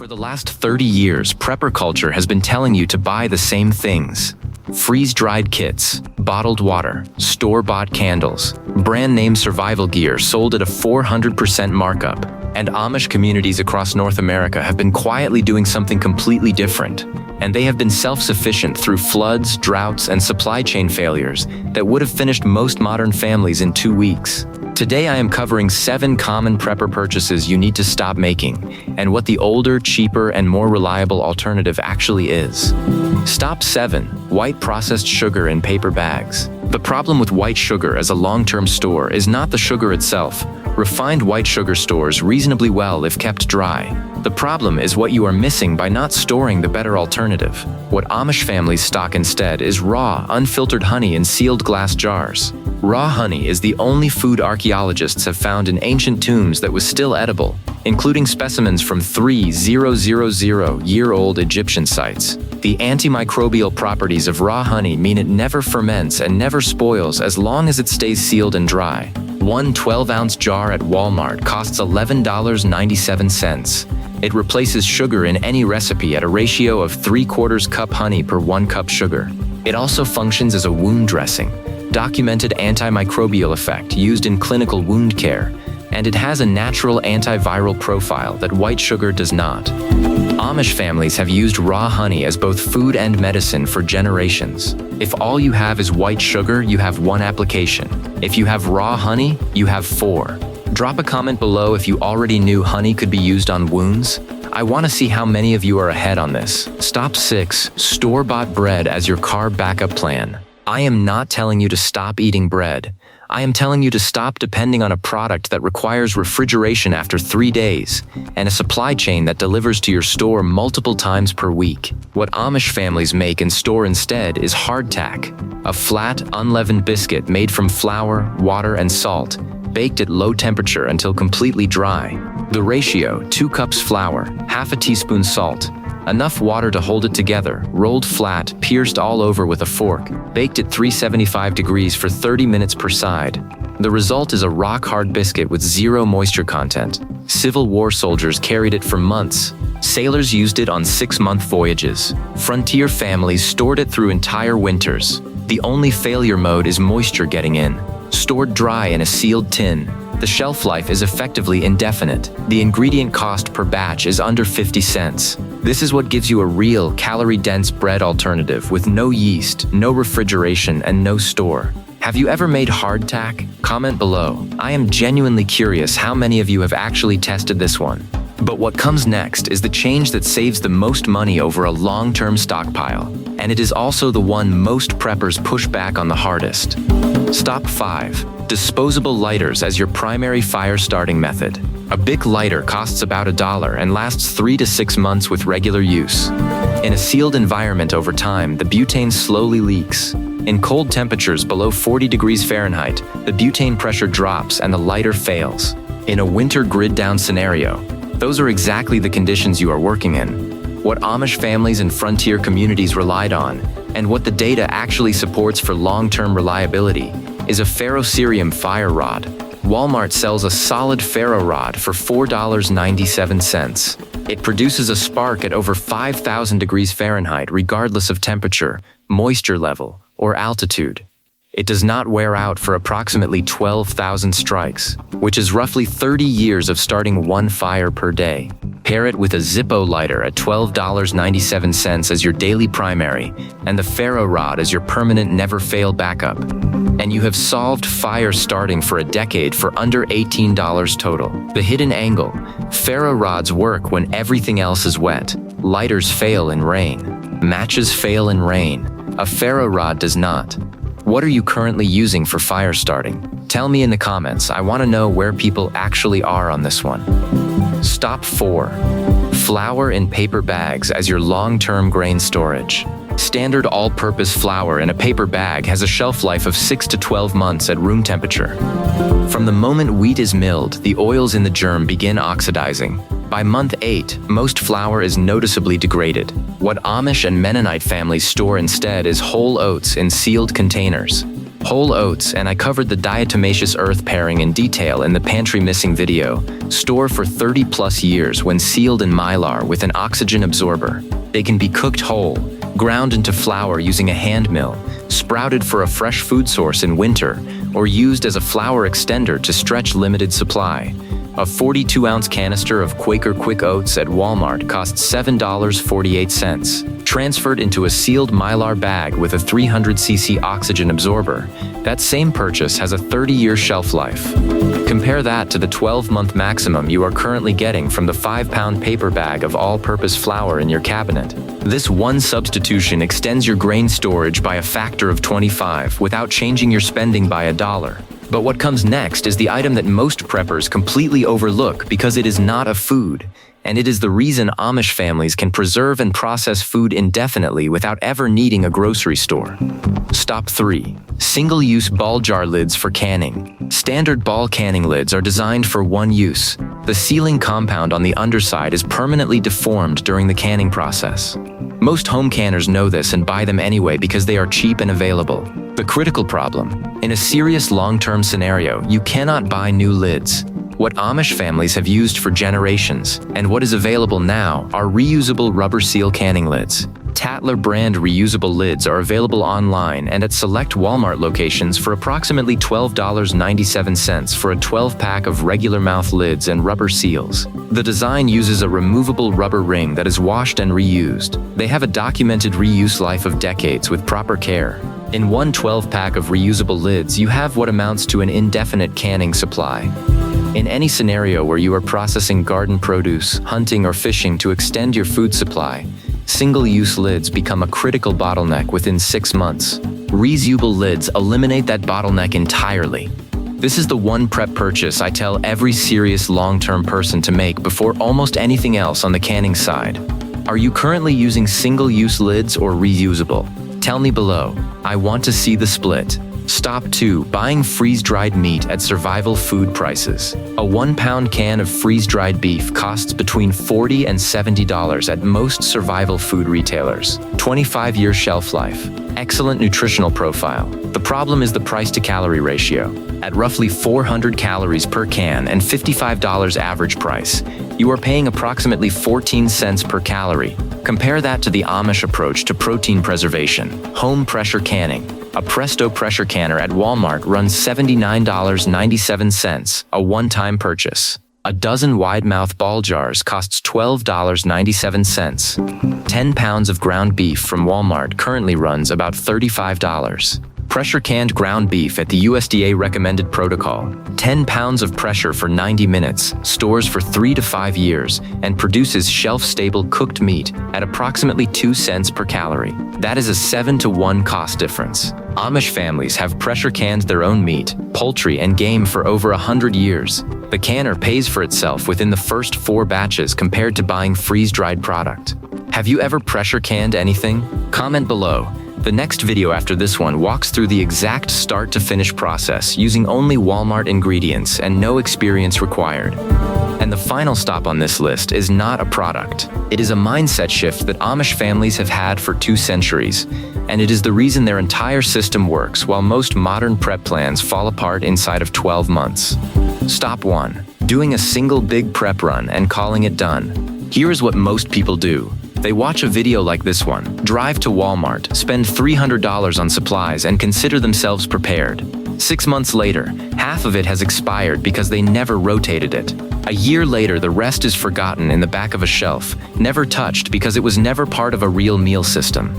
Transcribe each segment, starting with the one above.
For the last 30 years, prepper culture has been telling you to buy the same things. Freeze-dried kits, bottled water, store-bought candles, brand-name survival gear sold at a 400% markup. And Amish communities across North America have been quietly doing something completely different. And they have been self-sufficient through floods, droughts, and supply chain failures that would have finished most modern families in 2 weeks. Today I am covering 7 common prepper purchases you need to stop making, and what the older, cheaper, and more reliable alternative actually is. Stop 7. White processed sugar in paper bags. The problem with white sugar as a long-term store is not the sugar itself. Refined white sugar stores reasonably well if kept dry. The problem is what you are missing by not storing the better alternative. What Amish families stock instead is raw, unfiltered honey in sealed glass jars. Raw honey is the only food archaeologists have found in ancient tombs that was still edible, including specimens from 3,000-year-old Egyptian sites. The antimicrobial properties of raw honey mean it never ferments and never spoils as long as it stays sealed and dry. One 12-ounce jar at Walmart costs $11.97. It replaces sugar in any recipe at a ratio of 3/4 cup honey per 1 cup sugar. It also functions as a wound dressing, documented antimicrobial effect used in clinical wound care, and it has a natural antiviral profile that white sugar does not. Amish families have used raw honey as both food and medicine for generations. If all you have is white sugar, you have 1 application. If you have raw honey, you have 4. Drop a comment below if you already knew honey could be used on wounds. I want to see how many of you are ahead on this. Stop 6. Store-bought bread as your carb backup plan. I am not telling you to stop eating bread. I am telling you to stop depending on a product that requires refrigeration after 3 days and a supply chain that delivers to your store multiple times per week. What Amish families make and store instead is hardtack, a flat, unleavened biscuit made from flour, water, and salt, baked at low temperature until completely dry. The ratio: 2 cups flour, half a teaspoon salt, enough water to hold it together, rolled flat, pierced all over with a fork, baked at 375 degrees for 30 minutes per side. The result is a rock-hard biscuit with 0 moisture content. Civil War soldiers carried it for months. Sailors used it on 6-month voyages. Frontier families stored it through entire winters. The only failure mode is moisture getting in. Stored dry in a sealed tin, the shelf life is effectively indefinite. The ingredient cost per batch is under 50 cents. This is what gives you a real, calorie-dense bread alternative with no yeast, no refrigeration, and no store. Have you ever made hardtack? Comment below. I am genuinely curious how many of you have actually tested this one. But what comes next is the change that saves the most money over a long-term stockpile. And it is also the one most preppers push back on the hardest. Stop 5. Disposable lighters as your primary fire starting method. A Bic lighter costs about $1 and lasts 3 to 6 months with regular use. In a sealed environment over time, the butane slowly leaks. In cold temperatures below 40 degrees Fahrenheit, the butane pressure drops and the lighter fails. In a winter grid-down scenario, those are exactly the conditions you are working in. What Amish families and frontier communities relied on, and what the data actually supports for long-term reliability, is a ferrocerium fire rod. Walmart sells a solid ferro rod for $4.97. It produces a spark at over 5,000 degrees Fahrenheit regardless of temperature, moisture level, or altitude. It does not wear out for approximately 12,000 strikes, which is roughly 30 years of starting 1 fire per day. Pair it with a Zippo lighter at $12.97 as your daily primary, and the ferro rod as your permanent never-fail backup. And you have solved fire starting for a decade for under $18 total. The hidden angle: ferro rods work when everything else is wet. Lighters fail in rain. Matches fail in rain. A ferro rod does not. What are you currently using for fire starting? Tell me in the comments. I want to know where people actually are on this one. Stop 4. Flour in paper bags as your long-term grain storage. Standard all-purpose flour in a paper bag has a shelf life of 6 to 12 months at room temperature. From the moment wheat is milled, the oils in the germ begin oxidizing. By month 8, most flour is noticeably degraded. What Amish and Mennonite families store instead is whole oats in sealed containers. Whole oats, and I covered the diatomaceous earth pairing in detail in the pantry missing video, store for 30 plus years when sealed in mylar with an oxygen absorber. They can be cooked whole, ground into flour using a hand mill, sprouted for a fresh food source in winter, or used as a flour extender to stretch limited supply. A 42-ounce canister of Quaker Quick Oats at Walmart costs $7.48. Transferred into a sealed mylar bag with a 300cc oxygen absorber, that same purchase has a 30-year shelf life. Compare that to the 12-month maximum you are currently getting from the 5-pound paper bag of all-purpose flour in your cabinet. This one substitution extends your grain storage by a factor of 25 without changing your spending by $1. But what comes next is the item that most preppers completely overlook because it is not a food, and it is the reason Amish families can preserve and process food indefinitely without ever needing a grocery store. Stop 3. Single-use ball jar lids for canning. Standard ball canning lids are designed for one use. The sealing compound on the underside is permanently deformed during the canning process. Most home canners know this and buy them anyway because they are cheap and available. The critical problem: in a serious long-term scenario, you cannot buy new lids. What Amish families have used for generations, and what is available now, are reusable rubber seal canning lids. Tatler brand reusable lids are available online and at select Walmart locations for approximately $12.97 for a 12-pack of regular mouth lids and rubber seals. The design uses a removable rubber ring that is washed and reused. They have a documented reuse life of decades with proper care. In one 12-pack of reusable lids, you have what amounts to an indefinite canning supply. In any scenario where you are processing garden produce, hunting, or fishing to extend your food supply, single-use lids become a critical bottleneck within 6 months. Reusable lids eliminate that bottleneck entirely. This is the one prep purchase I tell every serious long-term person to make before almost anything else on the canning side. Are you currently using single-use lids or reusable? Tell me below. I want to see the split. Stop 2. Buying freeze-dried meat at survival food prices. A 1-pound can of freeze-dried beef costs between $40 and $70 at most survival food retailers. 25-year shelf life. Excellent nutritional profile. The problem is the price-to-calorie ratio. At roughly 400 calories per can and $55 average price, you are paying approximately 14 cents per calorie. Compare that to the Amish approach to protein preservation. Home pressure canning. A Presto pressure canner at Walmart runs $79.97, a one-time purchase. A dozen wide-mouth ball jars costs $12.97. 10 pounds of ground beef from Walmart currently runs about $35. Pressure canned ground beef at the USDA recommended protocol. 10 pounds of pressure for 90 minutes, stores for 3 to 5 years, and produces shelf-stable cooked meat at approximately 2 cents per calorie. That is a 7-to-1 cost difference. Amish families have pressure canned their own meat, poultry, and game for over 100 years. The canner pays for itself within the first 4 batches compared to buying freeze-dried product. Have you ever pressure canned anything? Comment below. The next video after this one walks through the exact start-to-finish process using only Walmart ingredients and no experience required. And the final stop on this list is not a product. It is a mindset shift that Amish families have had for 2 centuries, and it is the reason their entire system works while most modern prep plans fall apart inside of 12 months. Stop 1. Doing a single big prep run and calling it done. Here is what most people do. They watch a video like this one, drive to Walmart, spend $300 on supplies, and consider themselves prepared. 6 months later, half of it has expired because they never rotated it. A year later, the rest is forgotten in the back of a shelf, never touched because it was never part of a real meal system.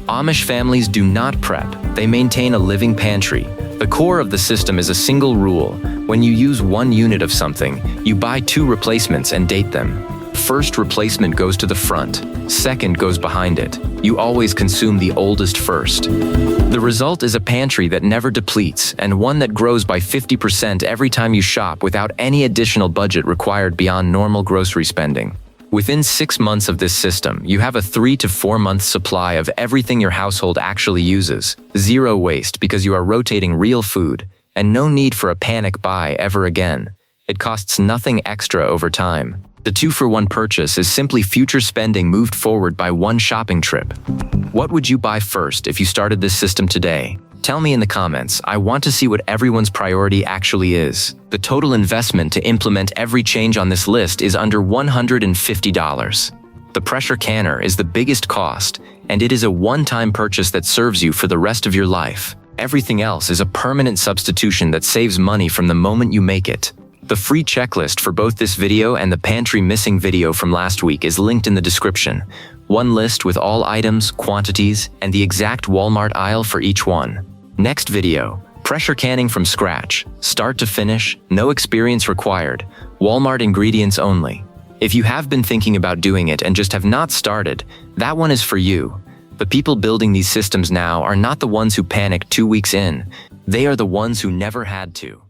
Amish families do not prep, they maintain a living pantry. The core of the system is a single rule. When you use 1 unit of something, you buy 2 replacements and date them. First replacement goes to the front, second goes behind it. You always consume the oldest first. The result is a pantry that never depletes and one that grows by 50% every time you shop without any additional budget required beyond normal grocery spending. Within 6 months of this system, you have a 3 to 4 month supply of everything your household actually uses. Zero waste because you are rotating real food, and no need for a panic buy ever again. It costs nothing extra over time. The 2-for-1 purchase is simply future spending moved forward by 1 shopping trip. What would you buy first if you started this system today? Tell me in the comments. I want to see what everyone's priority actually is. The total investment to implement every change on this list is under $150. The pressure canner is the biggest cost, and it is a one-time purchase that serves you for the rest of your life. Everything else is a permanent substitution that saves money from the moment you make it. The free checklist for both this video and the pantry missing video from last week is linked in the description. One list with all items, quantities, and the exact Walmart aisle for each one. Next video, pressure canning from scratch, start to finish, no experience required, Walmart ingredients only. If you have been thinking about doing it and just have not started, that one is for you. The people building these systems now are not the ones who panicked 2 weeks in. They are the ones who never had to.